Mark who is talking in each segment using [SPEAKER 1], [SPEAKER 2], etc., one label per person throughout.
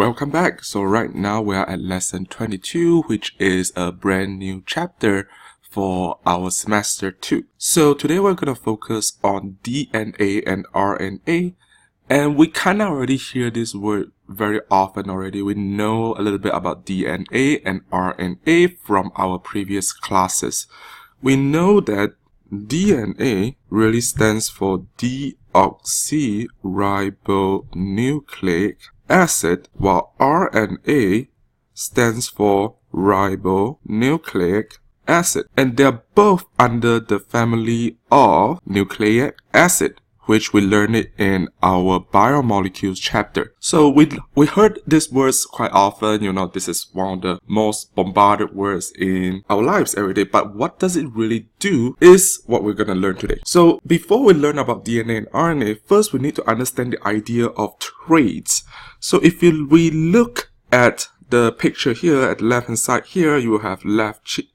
[SPEAKER 1] Welcome back. So right now we are at lesson 22, which is a brand new chapter for our semester 2. So today we're going to focus on DNA and RNA. And we kind of already hear this word very often already. We know a little bit about DNA and RNA from our previous classes. We know that DNA really stands for deoxyribonucleic acid, while RNA stands for ribonucleic acid. And they're both under the family of nucleic acid, which we learned it in our biomolecules chapter. So we heard these words quite often. This is one of the most bombarded words in our lives every day. But what does it really do is what we're going to learn today. So before we learn about DNA and RNA, first we need to understand the idea of traits. So if we look at the picture here at the left hand side here, you will have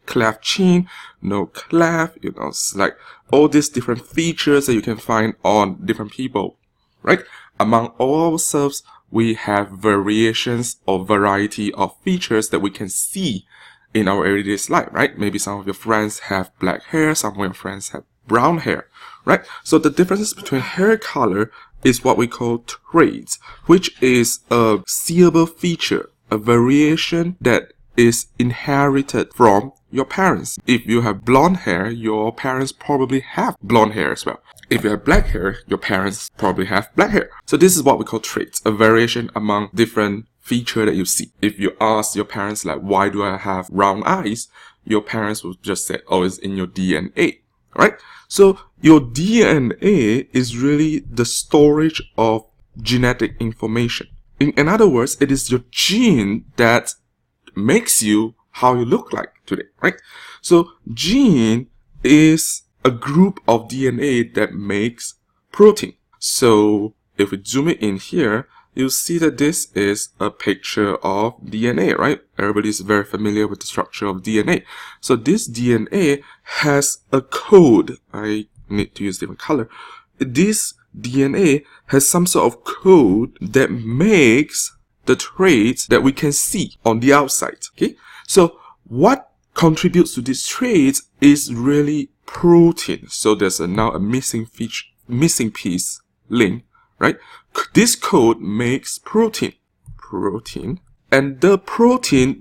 [SPEAKER 1] cleft chin, no cleft, it's like all these different features that you can find on different people, right? Among all ourselves, we have variations or variety of features that we can see in our everyday life, right? Maybe some of your friends have black hair, some of your friends have brown hair, right? So the differences between hair color is what we call traits, which is a seeable feature, a variation that is inherited from your parents. If you have blonde hair, your parents probably have blonde hair as well. If you have black hair, your parents probably have black hair. So this is what we call traits, a variation among different features that you see. If you ask your parents, like, why do I have round eyes? Your parents will just say, oh, it's in your DNA, right? So your DNA is really the storage of genetic information. In other words, it is your gene that makes you how you look like today, right? So gene is a group of DNA that makes protein. So if we zoom it in here, you'll see that this is a picture of DNA, right? Everybody's very familiar with the structure of DNA. So this DNA has a code. I need to use different color. This DNA has some sort of code that makes the traits that we can see on the outside. Okay, so what contributes to these traits is really protein. So there's now a missing piece link, right? This code makes protein, and the protein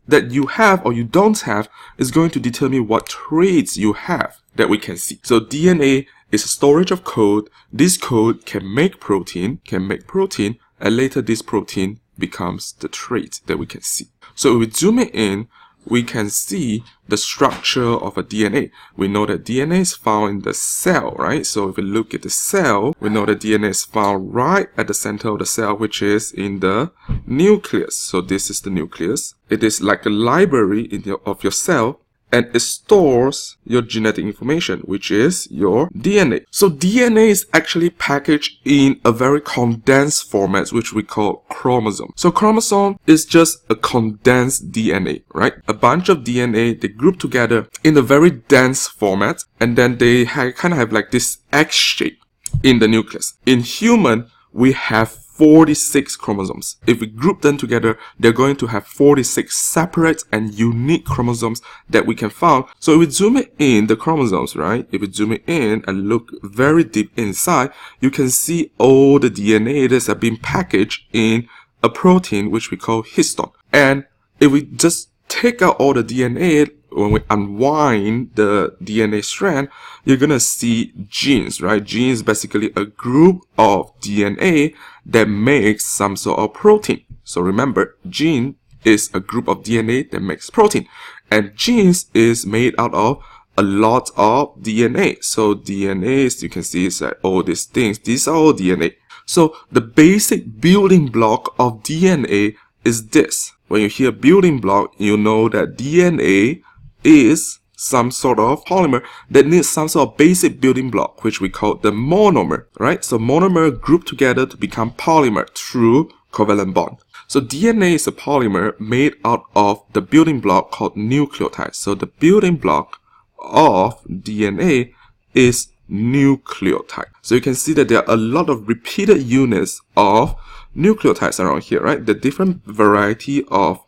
[SPEAKER 1] that you have or you don't have is going to determine what traits you have that we can see. So DNA is a storage of code. This code can make protein, and later this protein becomes the trait that we can see. So if we zoom it in, we can see the structure of a DNA. We know that DNA is found in the cell, right? So if we look at the cell, we know that DNA is found right at the center of the cell, which is in the nucleus. So this is the nucleus. It is like a library of your cell, and it stores your genetic information, which is your DNA. So DNA is actually packaged in a very condensed format, which we call chromosome. So chromosome is just a condensed DNA, right? A bunch of DNA, they group together in a very dense format, and then they kind of have like this X shape in the nucleus. In human, we have 46 chromosomes. If we group them together, they're going to have 46 separate and unique chromosomes that we can find. So if we zoom it in, the chromosomes, right? If we zoom it in and look very deep inside, you can see all the DNA that have been packaged in a protein which we call histone. And if we just take out all the DNA, when we unwind the DNA strand, you're gonna see genes, right? Genes basically a group of DNA that makes some sort of protein. So remember, gene is a group of DNA that makes protein, and genes is made out of a lot of DNA. So DNA, you can see, is like all these things. These are all DNA. So the basic building block of DNA is this. When you hear building block, you know that DNA is some sort of polymer that needs some sort of basic building block, which we call the monomer, right? So monomer group together to become polymer through covalent bond. So DNA is a polymer made out of the building block called nucleotide. So the building block of DNA is nucleotide. So you can see that there are a lot of repeated units of nucleotides around here, right? The different variety of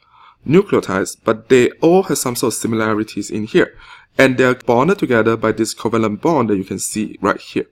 [SPEAKER 1] nucleotides, but they all have some sort of similarities in here. And they're bonded together by this covalent bond that you can see right here.